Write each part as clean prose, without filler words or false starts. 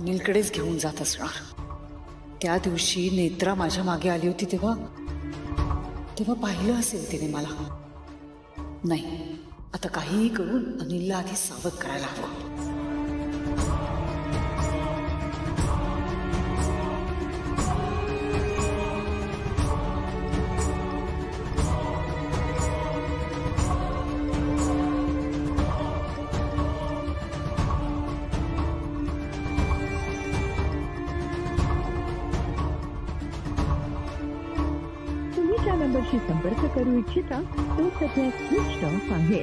अनिलकडेच घेऊन जात असणार। त्या दिवशी नेत्रा माझ्या मागे आली होती तेव्हा पाहिलं असेल तिने मला। नाही, आता काहीही करून अनिलला आधी सावध करायला हवं। नंबरशी संपर्क करू इच्छिता तो सध्या स्विच ऑफ आहे।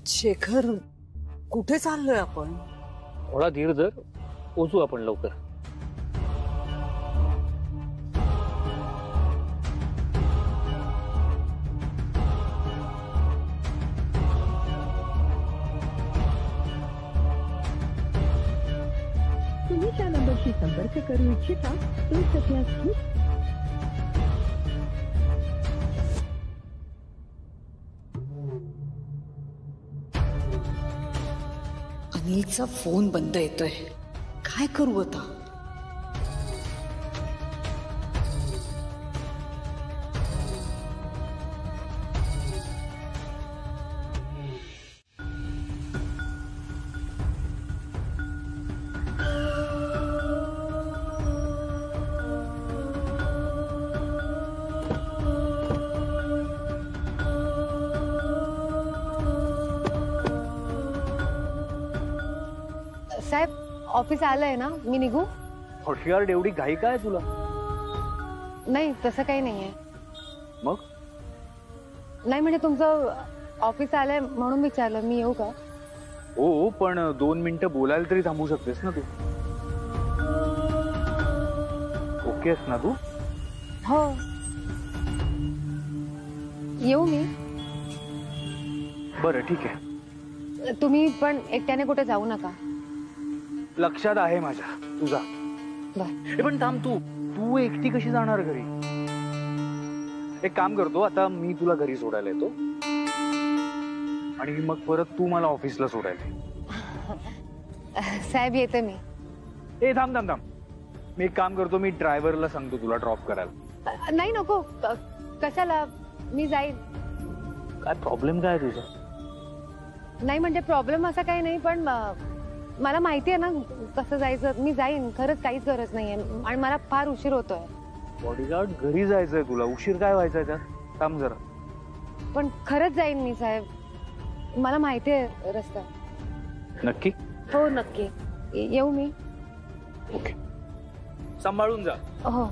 शेखर, कुठे चाललोय आपण? थोडा धीर धर, पोचू आपण लवकर। तुम्ही नंबरशी संपर्क करू इच्छिता तो सध्या स्विच। अनिलचा फोन बंद येतोय, काय करू आता? साहेब, ऑफिस आलंय ना, मी निघू? हॉटयार्ड एवढी घाई काय तुला? नाही, तसं काही नाहीये। मग? नाही म्हणजे तुमचं ऑफिस आलंय म्हणून विचारलं, मी येऊ का? हो, पण 2 मिनिटं बोलायला तरी थांबू शकतेस ना तू? ओके आहेस ना तू? हो, येऊ मी? बरं, ठीक आहे। तुम्ही पण एकट्याने कुठे जाऊ नका। लक्षात आहे माझ्या, तुझा। पण थांब, तू एकटी कशी जाणार घरी? एक काम करतो, आता मी तुला घरी सोडायला येतो आणि मग परत तू मला ऑफिसला सोडायला। साहेब, येते मी। ए थांब थांब थांब, मी एक काम करतो, मी ड्रायव्हरला सांगतो तुला ड्रॉप करायला। नाही, नको, कशाला, मी जाईन। काय प्रॉब्लेम काय तुझा? नाही म्हणजे प्रॉब्लेम असा काही नाही, पण मला माहिती आहे ना कसं जायचं, मी जाईन, खरंच काहीच गरज नाहीये आणि मला फार उशीर होतोय। बॉडीगार्ड, घरी जायचंय तुला, उशीर काय व्हायचा त्यात? थांब जरा। पण खरंच जाईन मी साहेब, मला माहिती आहे रस्ता। नक्की? हो नक्की, येऊ मी? ओके, सांभाळून जा। हो।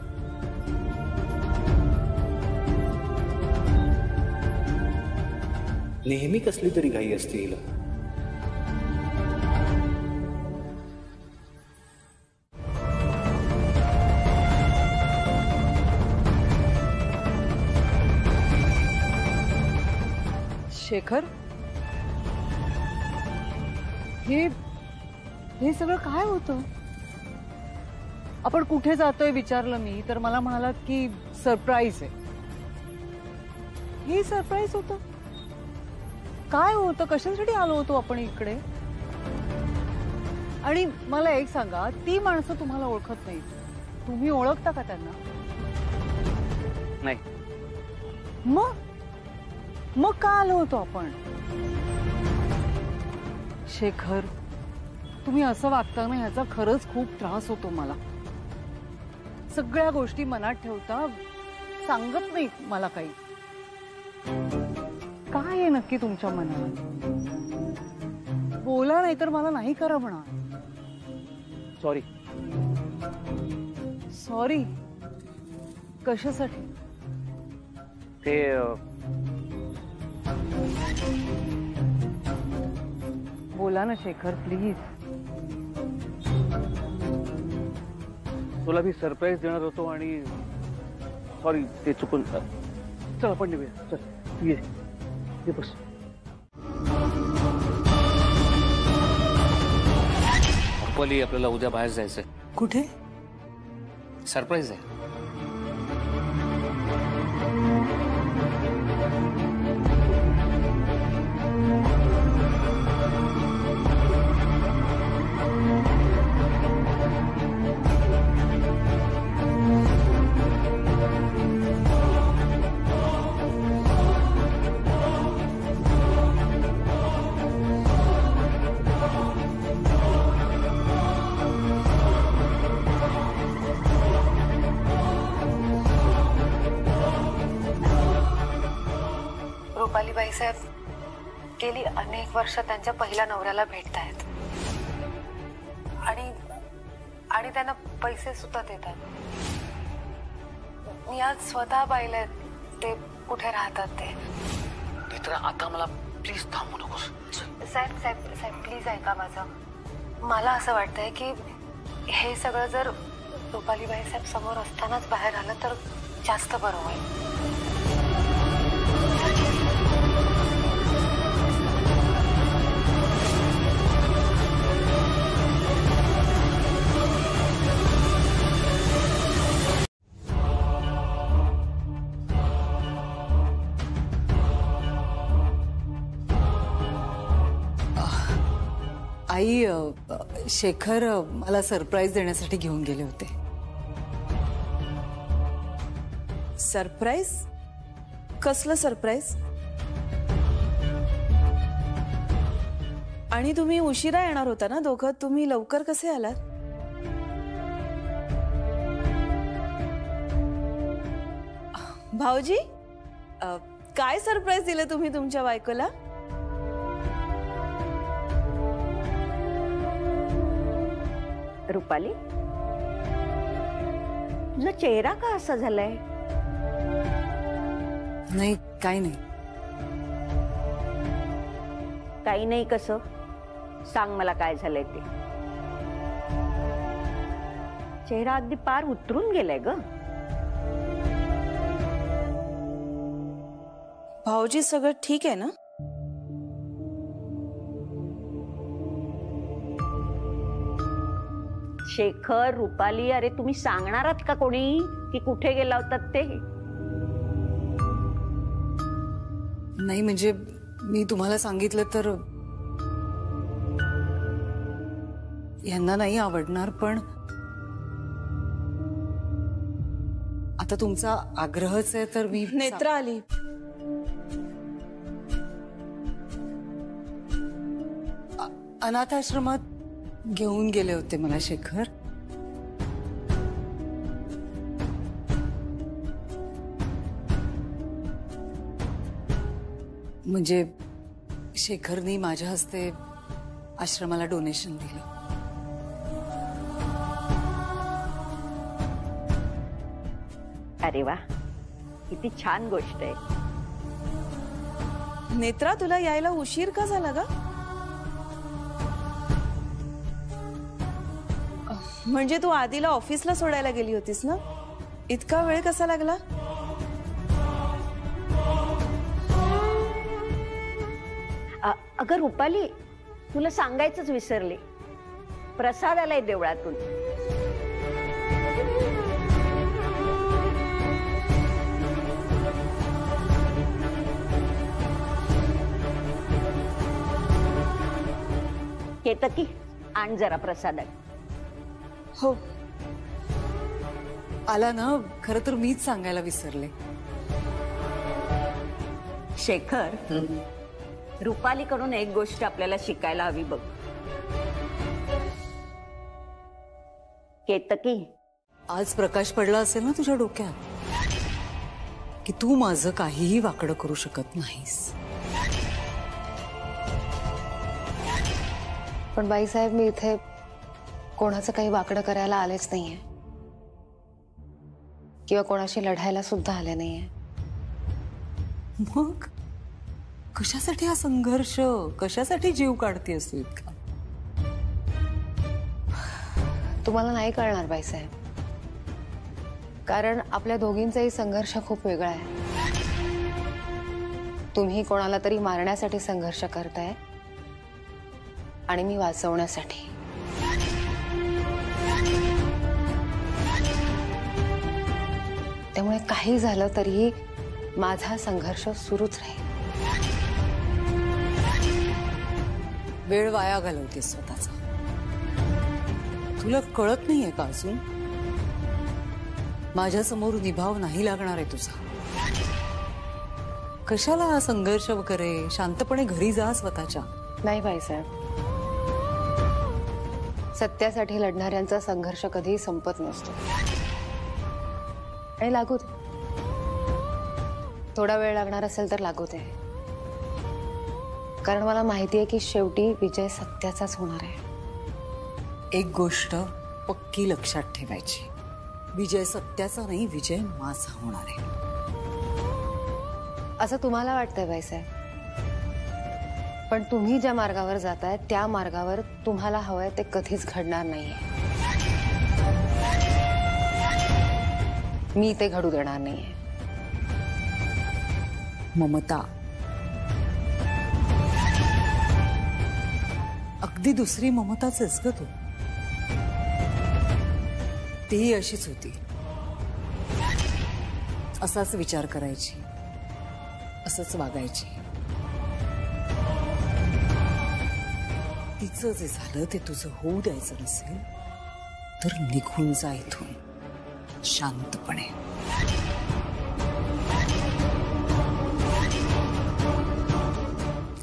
नेहमी कसली तरी घाई असते हिला। शेखर, हे सगळं काय होतं? आपण कुठे जातोय विचारलं मी तर मला म्हणालात की सरप्राईज आहे। हे सरप्राईज होतं? काय होतं? कशासाठी आलो होतो आपण इकडे? आणि मला एक सांगा, ती माणसं तुम्हाला ओळखत नाही, तुम्ही ओळखता का त्यांना? नाही। मग का आलो होतो आपण? शेखर, तुम्ही असं वागता ना, ह्याचा खरंच खूप त्रास होतो मला। सगळ्या गोष्टी मनात ठेवता, सांगत नाही मला काही। काय आहे नक्की तुमच्या मनात? बोला, नाही तर मला नाही करा म्हणा। सॉरी। सॉरी कशासाठी? ते बोला ना शेखर, प्लीज। तुला मी सरप्राईज देणार होतो आणि सॉरी, ते चुकून। चल आपण निघूया, चल ये बस। रुपाली, आपल्याला उद्या बाहेर जायचंय. कुठे? सरप्राईज आहे. रुपाली बाईसाहेब गेली अनेक वर्ष त्यांच्या पहिल्या नवऱ्याला भेटतायत आणि त्यांना पैसे सुद्धा देतात. मी आज स्वतः पाहिलंय ते कुठे राहतात ते. मित्र, आता मला प्लीज थांबू नकोस. साहेब साहेब साहेब प्लीज ऐका माझं. मला असं वाटतंय की हे सगळं जर रुपाली बाईसाहेब समोर असतानाच बाहेर आलं तर जास्त बरं होईल. आई, शेखर मला सरप्राईज देण्यासाठी घेऊन गेले होते. सरप्राईज? कसलं सरप्राईज? आणि तुम्ही उशिरा येणार होता ना दोघं, तुम्ही लवकर कसे आलात? भाऊजी, काय सरप्राईज दिलं तुम्ही तुमच्या बायकोला? रुपाली, तुझा चेहरा का असा झालाय? नाही, काही नाही. काही नाही कसं? सांग मला काय झालंय ते. चेहरा अगदी पार उतरून गेलाय ग. भाऊजी, सगळं ठीक आहे ना? शेखर, रुपाली, अरे तुम्ही सांगणार आहात का कोणी की कुठे गेला होतात ते? नाही म्हणजे मी तुम्हाला सांगितलं तर यांना नाही आवडणार, पण आता तुमचा आग्रहच आहे तर मी. नेत्रा आली. अनाथ आश्रमात घेऊन गेले होते मला शेखर. म्हणजे शेखरनी माझ्या हस्ते आश्रमाला डोनेशन दिलं. अरे वा, किती छान गोष्ट आहे. नेत्रा, तुला यायला उशीर का झाला ग? म्हणजे तू आधीला ऑफिसला सोडायला गेली होतीस ना? इतका वेळ कसा लागला? अगं रुपाली, तुला सांगायचंच विसरले. प्रसाद आलाय देवळातून. केतकी, आण जरा प्रसाद. हो. आला ना, खरं तर मीच सांगायला विसरले. शेखर, रुपालीकडून एक गोष्ट आपल्याला शिकायला हवी बघ. केतकी, आज प्रकाश पडला असेल ना तुझ्या डोक्यात की तू माझं काहीही वाकडं करू शकत नाहीस. पण बाईसाहेब, मी इथे कोणाचं काही वाकडं करायला आलेच नाहीये किंवा कोणाशी लढायला सुद्धा आले नाहीये. मग कशासाठी हा संघर्ष? कशासाठी जीव काढतेस तू इतका? तुम्हाला नाही कळणार बाईसाहेब, कारण आपल्या दोघींचाही संघर्ष खूप वेगळा आहे. तुम्ही कोणाला तरी मारण्यासाठी संघर्ष करताय आणि मी वाचवण्यासाठी. त्यामुळे काही झालं तरीही माझा संघर्ष सुरूच राहील. वेळ वाया घालवतेस स्वतःचा. तुला कळत नाहीये का अजून? माझ्या समोर निभाव नाही लागणार आहे तुझा. कशाला हा संघर्ष वगैरे? शांतपणे घरी जा स्वतःच्या. नाही बाईसाहेब, सत्यासाठी लढणाऱ्यांचा संघर्ष कधीही संपत नसतो. आणि लागू दे, थोडा वेळ लागणार असेल तर लागू दे. कारण मला माहिती आहे की शेवटी विजय सत्याचाच होणार आहे. एक गोष्ट पक्की लक्षात ठेवायची, विजय सत्याचा नाही, विजय माझा होणार आहे. असं तुम्हाला वाटतंय बाईसाहेब, पण तुम्ही ज्या मार्गावर जाताय त्या मार्गावर तुम्हाला हवंय ते कधीच घडणार नाहीये. मी ते घडू देणार नाहीये. ममता, अगदी दुसरी ममताच ग तू. तीही अशीच होती. असाच विचार करायची, असंच वागायची. तिचं जे झालं ते तुझं होऊ द्यायचं नसेल तर निघून जा इथून शांतपणे.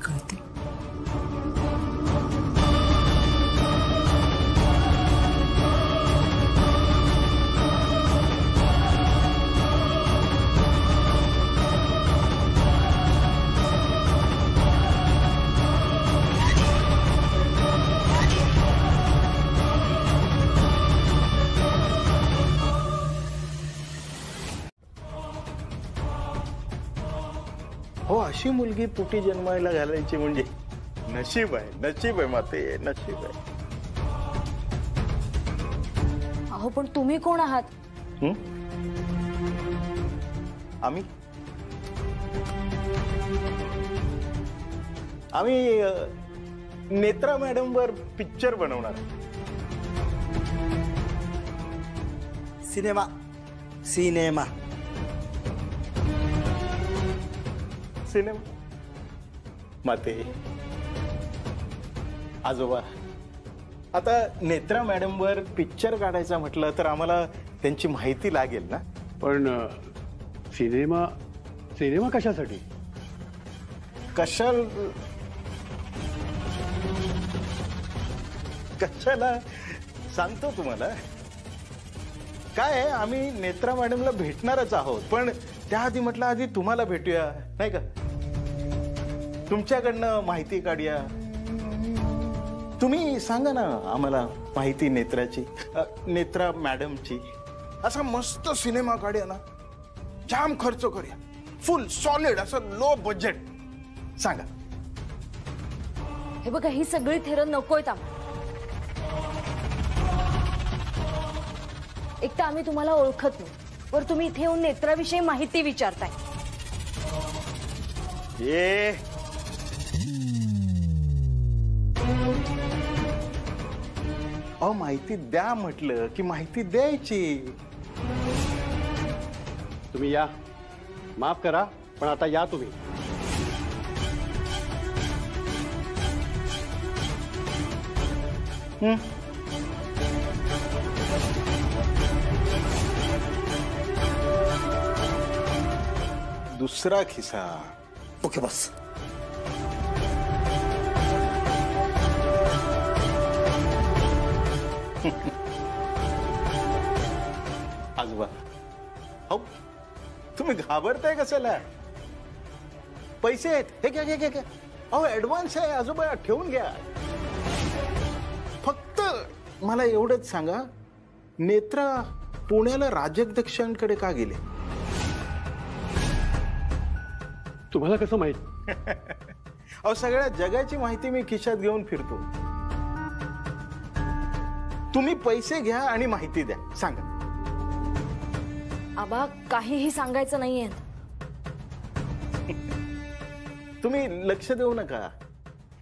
कळते? हो, अशी मुलगी पोटी जन्मायला घालायची म्हणजे नशीब आहे, नशीब आहे माते, नशीब आहे. अहो पण तुम्ही कोण आहात? आम्ही नेत्रा मॅडम वर पिक्चर बनवणार. Cinema cinema cinema. माते, आजोबा, आता नेत्रा मॅडम वर पिक्चर काढायचा म्हटलं तर आम्हाला त्यांची माहिती लागेल ना. पण सिनेमा सिनेमा कशासाठी? कशाला सांगतो तुम्हाला. काय आहे, आम्ही नेत्रा मॅडमला भेटणारच आहोत, पण त्याआधी म्हटलं आधी तुम्हाला भेटूया नाही का. तुमच्याकडनं माहिती काढूया. तुम्ही सांगा ना आम्हाला माहिती नेत्राची, नेत्रा मॅडमची. असा मस्त सिनेमा काढूया ना, जाम खर्च करूया, फुल सॉलिड असं लो बजेट. सांगा. हे बघा, ही सगळी थेरं नकोयत आम्हाला. एक तर आम्ही तुम्हाला ओळखत नाही, वर तुम्ही इथे येऊन नेत्राविषयी माहिती विचारताय. ये अहो, माहिती द्या म्हटलं की माहिती द्यायची. तुम्ही या, माफ करा पण आता या तुम्ही. दुसरा खिसा. ओके बस. आजोबा, हो तुम्ही घाबरताय कशाला? पैसे आहेत, हे घ्या घ्या घ्या घ्या. अहो ऍडव्हान्स आहे आजोबा, ठेवून घ्या. फक्त मला एवढंच सांगा, नेत्रा पुण्याला राजध्यक्षांकडे का गेले? तुम्हाला कसं माहित? अहो सगळ्या जगाची माहिती मी खिशात घेऊन फिरतो. तुम्ही पैसे घ्या आणि माहिती द्या. सांगा. आबा, काहीही सांगायचं नाहीये. तुम्ही लक्ष देऊ नका.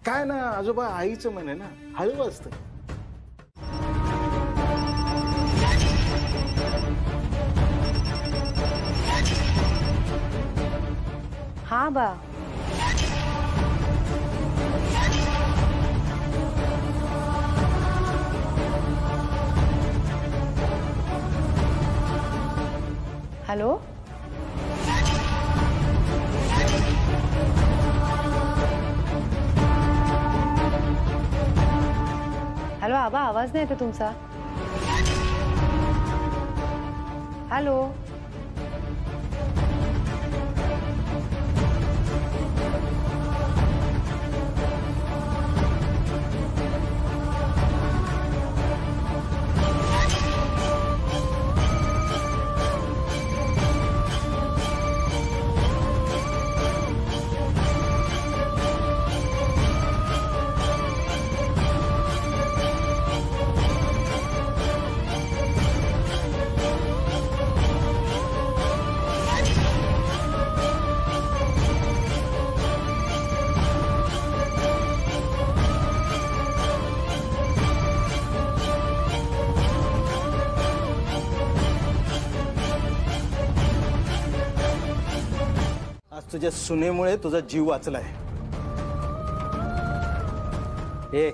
काय ना आजोबा, आईचं मन आहे ना, हळवं असतं. हा बा. हॅलो. हॅलो आबा, आवाज नाही येते तुमचा. हॅलो. तुझ्या सुनेमुळे तुझा जीव वाचलाय. ए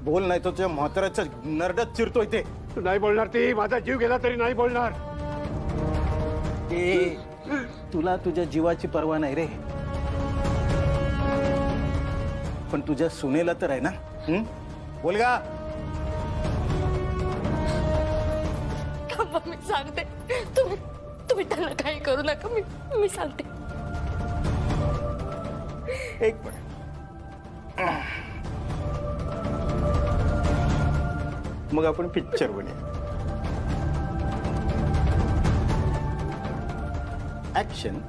बोल, नाही तो तुझ्या म्हाताऱ्याच्या नरड्यात चिरतोय ते. नाही बोलणार ती, माझा जीव गेला तरी नाही बोलणार. ए तुला तुझ्या जीवाची पर्वा नाही रे, पण तुझ्या सुनेला तर आहे ना. बोल गा. मी सांगते, तुम्ही त्यांना काही करू नका. मी सांगते. एक मिनिट, मग आपण पिक्चर बनवूया. ऍक्शन.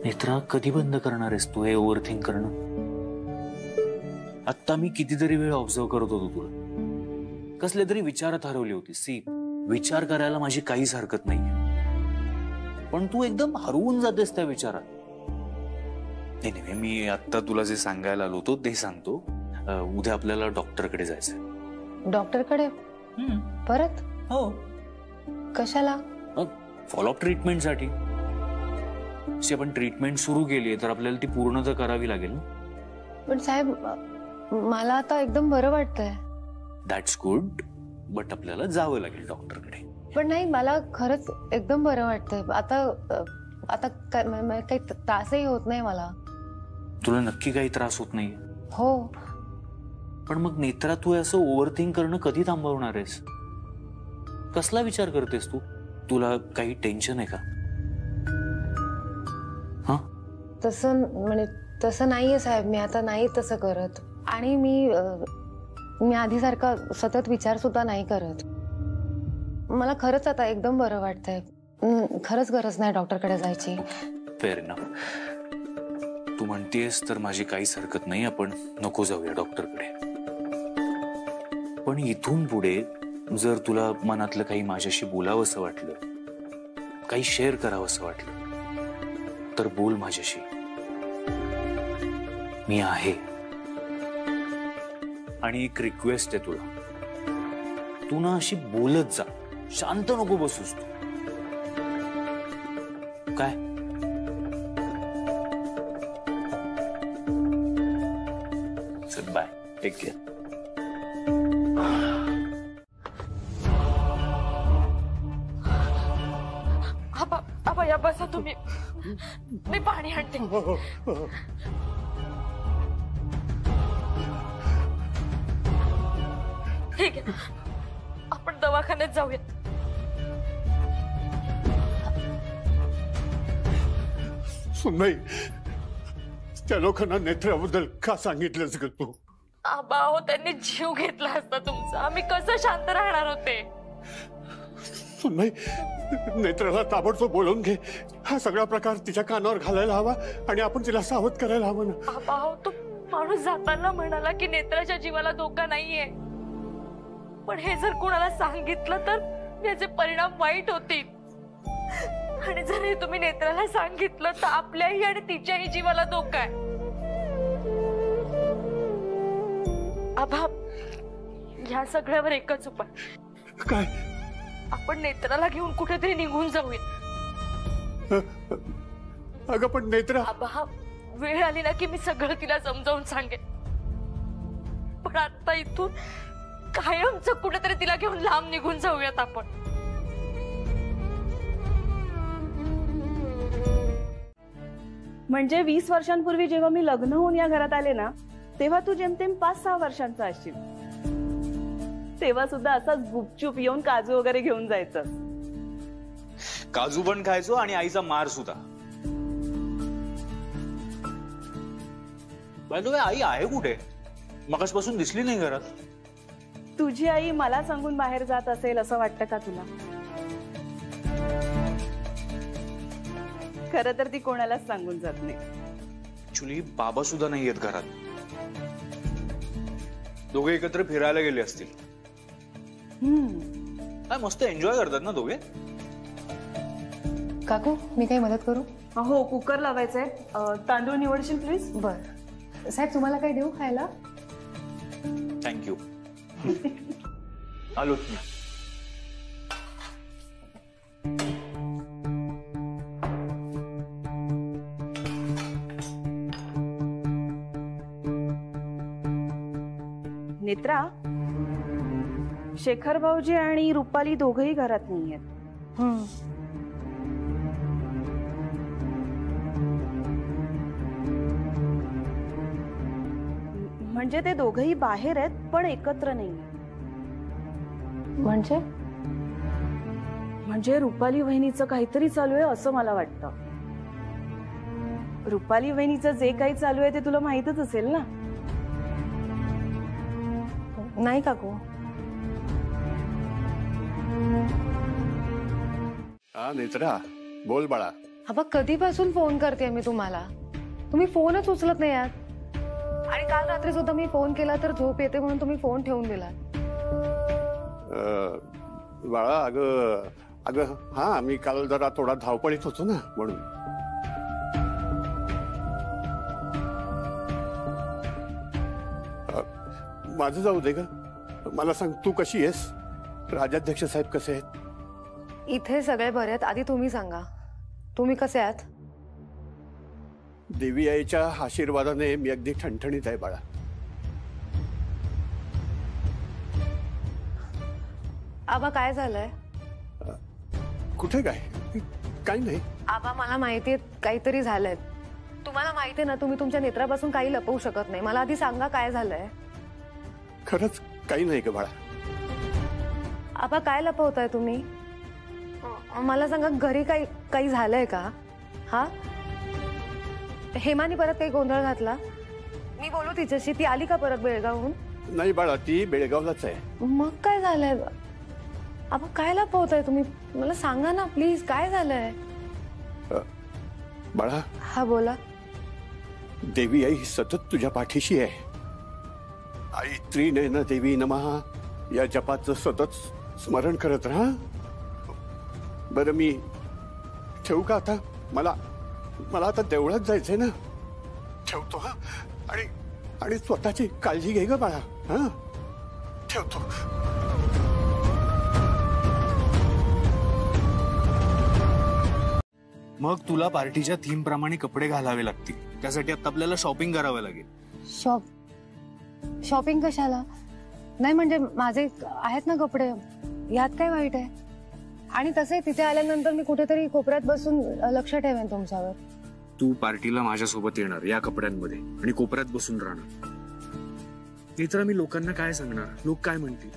नेत्रा, कधी बंद करणार आहेस तू हे ओव्हरथिंक करणं? आत्ता मी कितीतरी वेळ ऑब्झर्व करत होतो तुला. कसले तरी विचारात हरवली होती. सी, विचार करायला माझी काहीच हरकत नाहीये, पण तू एकदम हरवून जातेस त्या विचारात. नाही, मी आत्ता तुला जे सांगायला आलो होतो ते सांगतो. उद्या आपल्याला डॉक्टरकडे जायचंय. डॉक्टरकडे परत? हो. कशाला? फॉलोअप ट्रीटमेंटसाठी. आपण ट्रीटमेंट सुरू केली आहे तर आपल्याला ती पूर्ण तर करावी लागेल. पण साहेब, मला आता एकदम बरं वाटतंय. दॅट्स गुड, बट आपल्याला जावं लागेल डॉक्टरकडे. पण नाही, मला खरंच एकदम बरं वाटतंय आता काही त्रासही होत नाही मला. तुला नक्की काही त्रास होत नाही? हो. पण मग नेत्रा, तू असं ओव्हरथिंक करणं कधी थांबवणार आहेस? कसला विचार करतेस तू? तुला काही टेन्शन आहे का? तसं नाहीये साहेब. मी आता नाही तसं करत. आणि मी आधीसारखा सतत विचार सुद्धा नाही करत. मला खरंच आता एकदम बरं वाटतंय. खरंच गरज नाही डॉक्टरकडे जायची. Fair enough. तू म्हणतेस तर माझी काहीच हरकत नाही. आपण नको जाऊया डॉक्टरकडे. पण इथून पुढे जर तुला मनातलं काही माझ्याशी बोलावंसं वाटलं, काही शेअर करावंसं वाटलं, तर बोल माझ्याशी. मी आहे. आणि एक रिक्वेस्ट आहे तुला, तू ना अशी बोलत जा, शांत नको बसूस तू. काय? चल, बाय. Take care. आबा या बसा तुम्ही. मी पाणी आणते. ठीक आहे, आपण दवाखान्यात जाऊया. सुनबाई, त्या लोकांना नेत्राबद्दल का सांगितलंस ग तू? आबा हो, त्यांनी जीव घेतला असता तुमचा, आम्ही कसं शांत राहणार होते? सुनबाई, नेत्राला ताबडतोब बोलवून घे. हा सगळा प्रकार तिच्या कानावर घालायला हवा आणि आपण तिला सावध करायला हवं ना. आबा हो, तो माणूस जाताना म्हणाला की नेत्राच्या जीवाला धोका नाहीये, पण हे जर कोणाला सांगितलं तर याचे परिणाम वाईट होतील. आणि जर हे तुम्ही नेत्राला सांगितलं तर आपल्याही आणि तिच्याही जीवाला धोका आहे. आबा, ह्या सगळ्यावर एकच उपाय. काय? आपण नेत्राला घेऊन कुठेतरी निघून जाऊया. अगं पण नेत्रा. आबा, वेळ आली ना की मी सगळं तिला समजावून सांगेन, पण आता इथून कायमचं कुठेतरी तिला घेऊन लांब निघून जाऊयात आपण. म्हणजे 20 वर्षांपूर्वी जेव्हा मी लग्न होऊन या घरात आले ना, तेव्हा तू जेमतेम 5-6 वर्षांचा असशील. तेव्हा सुद्धा असाच गुपचूप येऊन काजू वगैरे घेऊन जायचं. काजू पण खायचो आणि आईचा मार सुद्धा. आई आहे कुठे? मगासपासून दिसली नाही घरात. तुझी आई मला सांगून बाहेर जात असेल असं वाटतं का तुला? खरं तर ती कोणालाच सांगून जात नाही. ऍक्च्युली बाबा सुद्धा नाही येत घरात. दोघे एकत्र फिरायला गेले असतील. काय मस्त एन्जॉय करतात ना दोघे. काकू, मी काही मदत करू? हो, कुकर लावायचंय. तांदूळ निवडशील प्लीज? बर साहेब, तुम्हाला काय देऊ खायला? थँक्यू. आलोच मी. नेत्रा, शेखर भाऊजी आणि रुपाली दोघही घरात नाहीयेत. म्हणजे ते दोघही बाहेर आहेत पण एकत्र नाही. म्हणजे रुपाली वहिनीचं काहीतरी चालू आहे असं मला वाटतं. रुपाली वहिनीचं जे काही चालू आहे ते तुला माहीतच असेल ना? नाही काकू. हा नेत्रा, बोल बाळा. आबा, कधीपासून फोन करते मी तुम्हाला, तुम्ही फोनच उचलत नाही आहात. आणि काल रात्री सुद्धा मी फोन केला तर झोप येते म्हणून तुम्ही फोन ठेवून दिला. बाळा, अगं हा, मी काल जरा थोडा धावपळीत होतो ना म्हणून. माझं जाऊ दे ग. मला सांग, तू कशी आहेस? राजाध्यक्ष साहेब कसे आहेत? इथे सगळे बरे आहेत. आधी तुम्ही सांगा, तुम्ही कसे आहात? देवी आईच्या आशीर्वादाने मी अगदी ठणठणीत आहे बाळा. आबा, काय झालंय? कुठे काय? काही नाही. आबा, मला माहितीये काहीतरी झालंय. तुम्हाला माहितीये ना, तुम्ही तुमच्या नेत्रापासून काही लपवू शकत नाही. मला आधी सांगा काय झालंय. खरंच काही नाही का बाळा? आबा, काय लपवताय तुम्ही? मला सांगा, घरी काही झालंय का? हा, हेमाने परत काही गोंधळ घातला? मी बोलू तिच्याशी, ती आली का परत बेळगावहून? नाही बाळा, ती बेळगावलाच आहे. मग काय झालंय? आबा, काय लपवताय तुम्ही? मला सांगा ना प्लीज, काय झालंय? बाळा. हा, बोला. देवी आई सतत तुझ्या पाठीशी आहे. आई त्रिनयना देवी नमः या जपाचं सतत स्मरण करत राहा. बरं, मी ठेवू का आता? मला आता देवळात जायचंय ना. ठेवतो हा. आणि स्वतःची काळजी घे ग बाळा. हा, ठेवतो. मग तुला पार्टीच्या थीम प्रमाणे कपडे घालावे लागतील. त्यासाठी आता आपल्याला शॉपिंग करावं लागेल. शॉपिंग कशाला? नाही म्हणजे माझे आहेत ना कपडे, यात काय वाईट आहे? आणि तसे तिथे आल्यानंतर मी कुठेतरी कोपऱ्यात बसून लक्ष ठेवेन तुमच्यावर. तू पार्टीला माझ्यासोबत येणार या कपड्यांमध्ये आणि कोपऱ्यात बसून राहणार. नेत्रा, मी लोकांना काय सांगणार? लोक काय म्हणतील?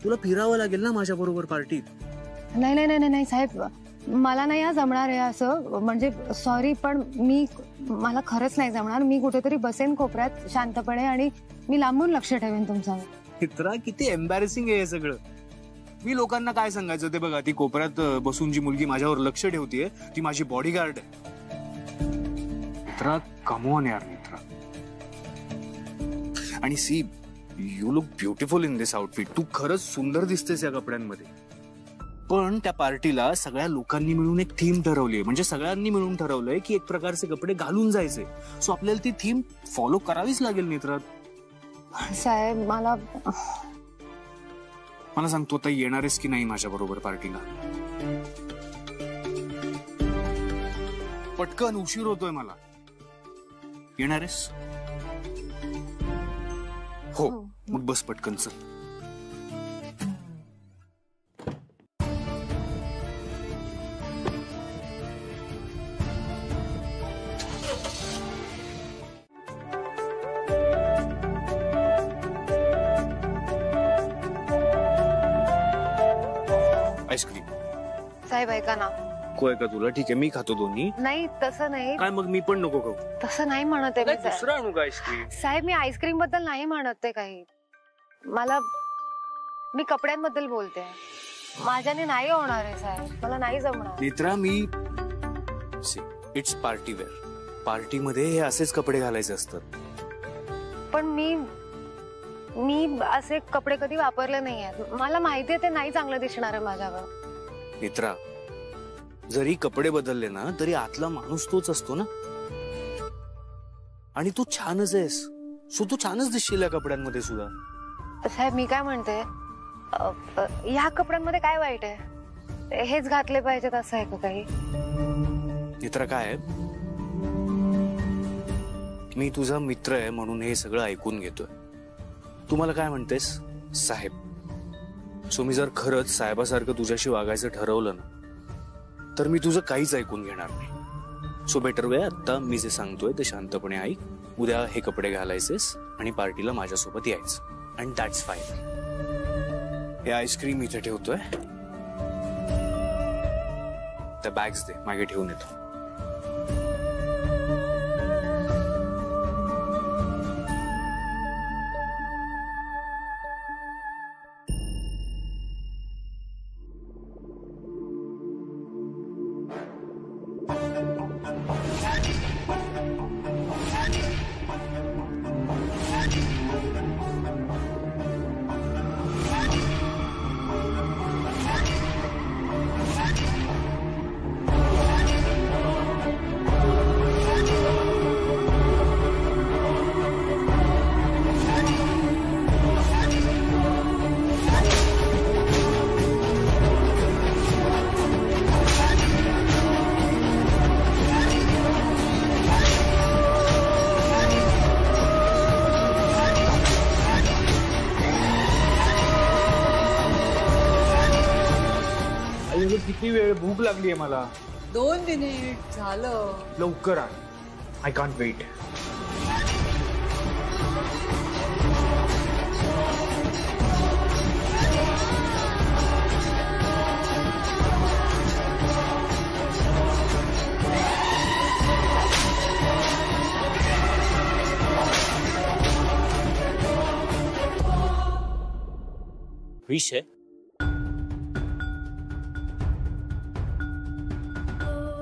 तुला फिरावं लागेल ना माझ्या बरोबर पार्टीत. नाही साहेब, मला नाही जमणार आहे असं, म्हणजे सॉरी, पण मला खरंच नाही जमणार. मी कुठेतरी बसेन कोपऱ्यात शांतपणे आणि मी लांबून लक्ष ठेवेन तुमच्यावर. मित्रा, किती एम्बॅरेसिंग आहे हे सगळं. मी लोकांना काय सांगायचं ते बघा, ती कोपऱ्यात बसून जी मुलगी माझ्यावर लक्ष ठेवतीये ती माझी बॉडीगार्ड आहे. मित्रा, कम ऑन यार मित्रा. आणि see, you look beautiful in this outfit. तू खरंच सुंदर दिसतेस या कपड्यांमध्ये. पण त्या पार्टीला सगळ्या लोकांनी मिळून एक थीम ठरवली आहे, म्हणजे सगळ्यांनी मिळून ठरवलंय की एक प्रकारचे कपडे घालून जायचे. सो आपल्याला ती थीम फॉलो करावीच लागेल मित्रा. साहेब, मला सांगतो, आता येणार आहेस की नाही माझ्या बरोबर पार्टीला? पटकन, उशीर होतोय मला. येणार आहेस? हो, मग बस पटकन चल. आईस्क्रीम. साहेब ऐका ना. कोय का तुला? ठीक आहे, मी खातो दोन्ही. नाही, तसं नाही. काय मग मी पण नको खाऊ? तसं नाही म्हणत आहे मी. दुसरं आणू का आईस्क्रीम? साहेब, मी आईस्क्रीम बद्दल नाही म्हणत आहे काही. मी कपड्यांबद्दल बोलते. माझ्याने नाही होणार आहे साहेब, मला नाही जमणार. मित्रा, इट्स पार्टी वेअर. पार्टीमध्ये हे असेच कपडे घालायचे असतात. पण मी असे कपडे कधी वापरले नाही आहेत. मला माहिती आहे ते नाही चांगलं दिसणार आहे माझ्यावर. मित्रा, जरी कपडे बदलले ना तरी आतला माणूस तोच असतो ना. आणि तू छानच आहेस. सो तू छानच दिसशील या कपड्यांमध्ये सुद्धा. साहेब, मी काय म्हणते, या कपड्यांमध्ये काय वाईट आहे? हेच घातले पाहिजेत असं आहे का काही? मित्रा, काय आहे, मी तुझा मित्र आहे म्हणून हे सगळं ऐकून घेतोय. तू मला काय म्हणतेस? साहेब. सो मी जर खरंच साहेबासारखं तुझ्याशी वागायचं ठरवलं ना तर मी तुझं काहीच ऐकून घेणार नाही. सो बेटर वे, आता मी जे सांगतोय ते शांतपणे ऐक. उद्या हे कपडे घालायचेस आणि पार्टीला माझ्यासोबत यायचं. And that's fine. हे आईस्क्रीम इथे ठेवतोय. त्या बॅग्स दे, मागे ठेवून येतो. किती वेळ? भूक लागली आहे मला. 2 मिनिट झालं. लवकर आ. I can't weight. विष आहे.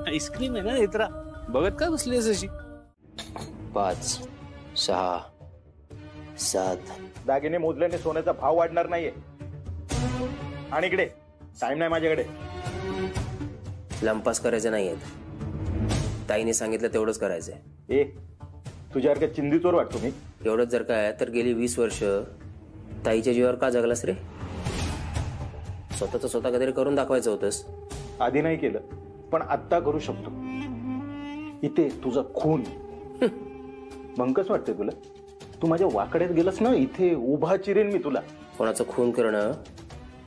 आईस्क्रीम आहे ना नेत्रा. बघत का बसलीस अशी? 5, 6, 7. दागिने मोजल्याने सोन्याचा भाव वाढणार नाहीये. आणि इकडे टाइम नाही माझ्याकडे. लंपास करायचे नाहीयेत. ताईने सांगितलं तेवढंच करायचंय. ए, तुझ्यासारखं चिंदीचोर वाटतो मी. एवढंच जर काय तर गेली 20 वर्ष ताईच्या जीवावर का जगलास रे? स्वतः कधीतरी करून दाखवायचं होतंस. आधी नाही केलं, पण आत्ता करू शकतो. इथे तुझा खून भंकस वाटतंय तुला? तू माझ्या वाकड्यात गेलास ना, इथे उभा चिरेन मी तुला. कोणाचं खून करणं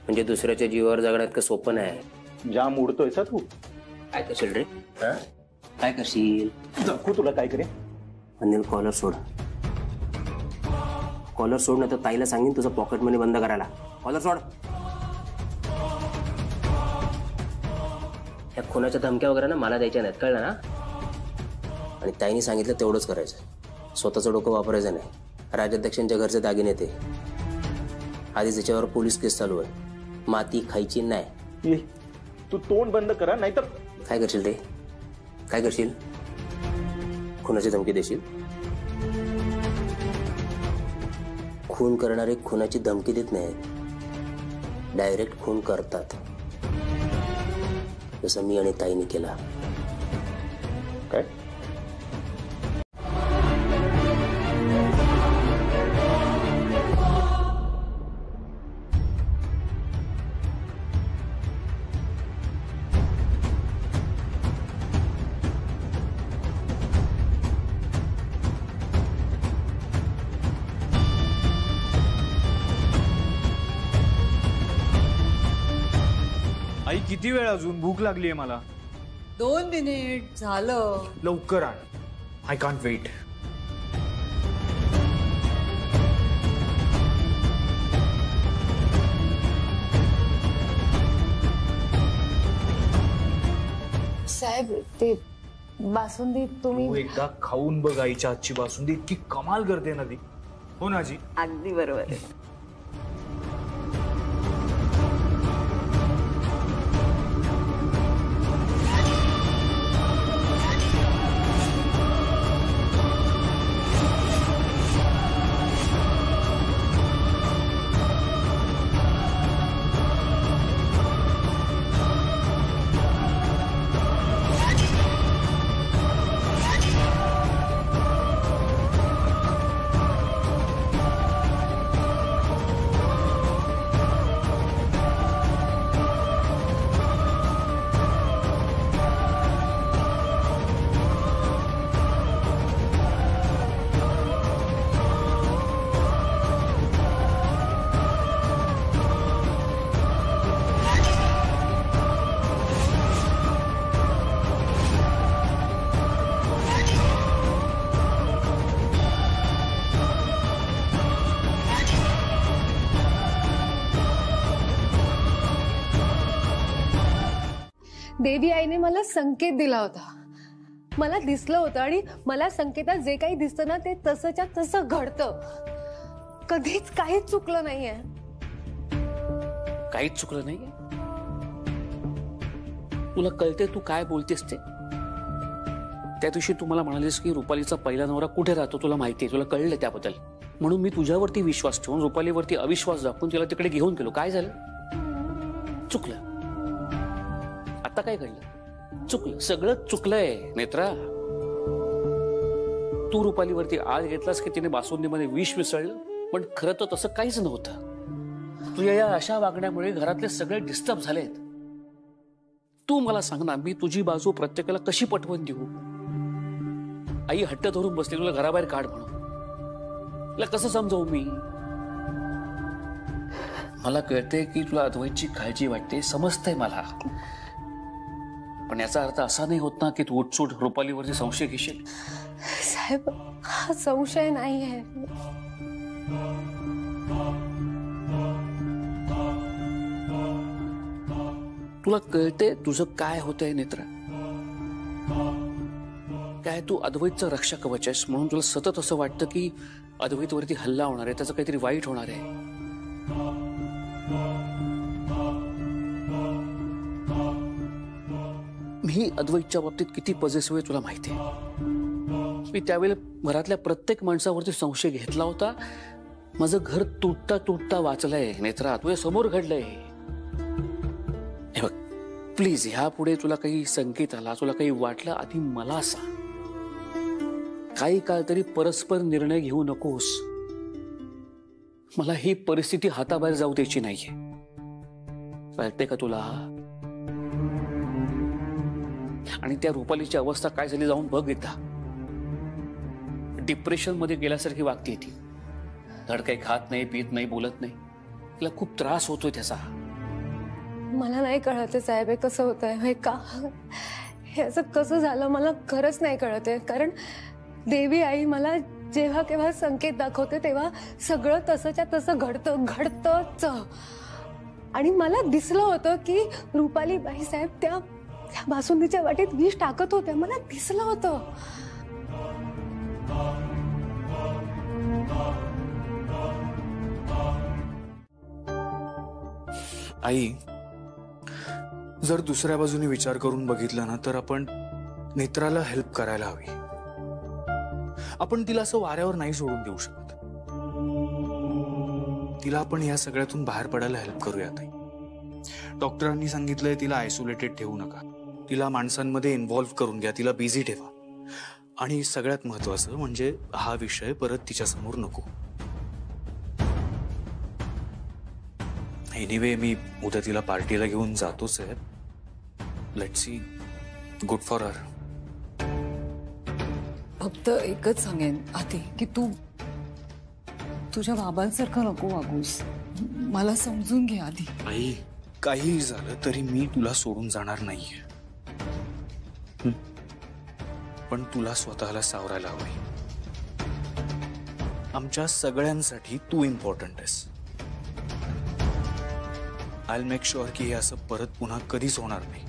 म्हणजे दुसऱ्याच्या जीवावर जगण्यात का सोपं नाही. जाम उडतोयस तू. काय करशील रे? काय करशील? दाखवू तुला काय करेन. अनिल, कॉलर सोड. कॉलर सोड, नाही तर ताईला सांगेन तुझं पॉकेट मनी बंद करायला. कॉलर सोड. ह्या खुनाच्या धमक्या वगैरे ना मला द्यायच्या नाहीत, कळलं ना? आणि ताईने सांगितलं तेवढंच करायचं, स्वतःचं डोकं वापरायचं नाही. राजाध्यक्षांच्या घरचे दागिने ते, आधीच त्याच्यावर पोलीस केस चालू आहे, माती खायची नाही. तू तोंड बंद करा, नाहीतर काय करशील ते? काय करशील? खुनाची धमकी देशील? खून करणारे खुनाची धमकी देत नाहीत, डायरेक्ट खून करतात, जसं मी आणि ताईने केला. काय? आई किती वेळ अजून? भूक लागली आहे मला. 2 मिनिट झालं. लवकर आण. I can't weight. साहेब ते बासुंदी तुम्ही तू एकदा खाऊन बघ आईच्या हातची बासुंदी, इतकी कमाल करते ना ती. हो ना आजी? अगदी बरोबर आहे. देवी आईने मला संकेत दिला होता, मला दिसलं होतं आणि मला संकेतात जे काही दिसतं ना ते तसंच्या तसं घडतं. कधीच काहीच चुकलं नाहीये. काहीच चुकलं नाहीये? तुला कळते तू काय बोलतेस ते? त्या दिवशी तू मला म्हणालीस की रुपालीचा पहिला नवरा कुठे राहतो तुला माहितीये, तुला कळलं त्याबद्दल. म्हणून मी तुझ्यावरती विश्वास ठेवून रुपालीवरती अविश्वास दाखवून तिला तिकडे घेऊन गेलो. काय झालं? चुकलं. आता काय कळलं? चुकलं, सगळं चुकलंय नेत्रा. तू रुपालीवरती आळ घेतलास की तिने बासुंदीमध्ये विष मिसळलं, पण खरं तर तसं काहीच नव्हतं. तुझ्या या अशा वागण्यामुळे घरातले सगळे डिस्टर्ब झालेत. तू मला सांग ना, मी तुझी बाजू प्रत्येकाला कशी पटवून देऊ? आई हट्ट धरून बसली, तुला घराबाहेर काढ म्हणून. तुला कसं समजावू मी? मला कळते की तुला अद्वैतची काळजी वाटते, समजतंय मला, पण याचा अर्थ असा नाही होत ना की तू उठसूट रुपालीवरती संशय घेशील. साहेब हा संशय नाही आहे. तुला कळते तुझं काय होतंय नेत्रा? काय तू अद्वैतचं रक्षा कवच आहेस म्हणून तुला सतत असं वाटतं की अद्वैतवरती हल्ला होणार आहे, त्याचं काहीतरी वाईट होणार आहे. मी अद्वैतच्या बाबतीत किती पॉझिटिव्ह आहे तुला माहिती आहे. मी त्यावेळेला घरातल्या प्रत्येक माणसावरती संशय घेतला होता. माझं घर तुटता तुटता वाचलंय नेत्रा, तुझ्या समोर घडलंय. हे बघ प्लीज, ह्यापुढे तुला काही संकेत आला, तुला काही वाटलं, आधी मला सांग. काही काळ तरी परस्पर निर्णय घेऊ नकोस. मला ही परिस्थिती हाताबाहेर जाऊ द्यायची नाहीये, कळते का तुला? आणि त्या रुपालीची अवस्था काय झाली जाऊन बघ एकदा. डिप्रेशन मध्ये गेल्यासारखी वागते ती. धड काही खात नाही, पित नाही, बोलत नाही. तिला खूप त्रास होतोय त्याचा. मला नाही कळत साहेब हे कसं होतंय, हे का, हे असं कसं झालं मला खरंच नाही कळत आहे. कारण देवी आई मला जेव्हा केव्हा संकेत दाखवते तेव्हा सगळं तसंच्या तसं घडतंच. आणि मला दिसलं होतं की रुपाली बाई साहेब त्या त्या बासुंदीच्या वाटेत विष टाकत होत्या, मला दिसलं होतं. आई, जर दुसऱ्या बाजूने विचार करून बघितलं ना तर आपण नेत्राला हेल्प करायला हवी. आपण तिला असं वाऱ्यावर नाही सोडून देऊ शकत. तिला आपण या सगळ्यातून बाहेर पडायला हेल्प करूयात. डॉक्टरांनी सांगितलंय तिला आयसोलेटेड ठेवू नका, तिला माणसांमध्ये इन्व्हॉल्व्ह करून घ्या, तिला बिझी ठेवा. आणि सगळ्यात महत्वाचं म्हणजे हा विषय परत तिच्या समोर नको. एनिवे मी उद्या तिला पार्टीला घेऊन जातोच आहे. Let's see, good for her. फक्त एकच सांगेन आधी की तू तुझ्या बाबांसारखं नको वागूस. मला समजून घे आधी. आई, काही झालं तरी मी तुला सोडून जाणार नाहीये. पण तुला स्वतःला सावरायला हवी. आमच्या सगळ्यांसाठी तू इम्पॉर्टंट आहेस. आय विल मेक शुअर की हे असं परत पुन्हा कधीच होणार नाही.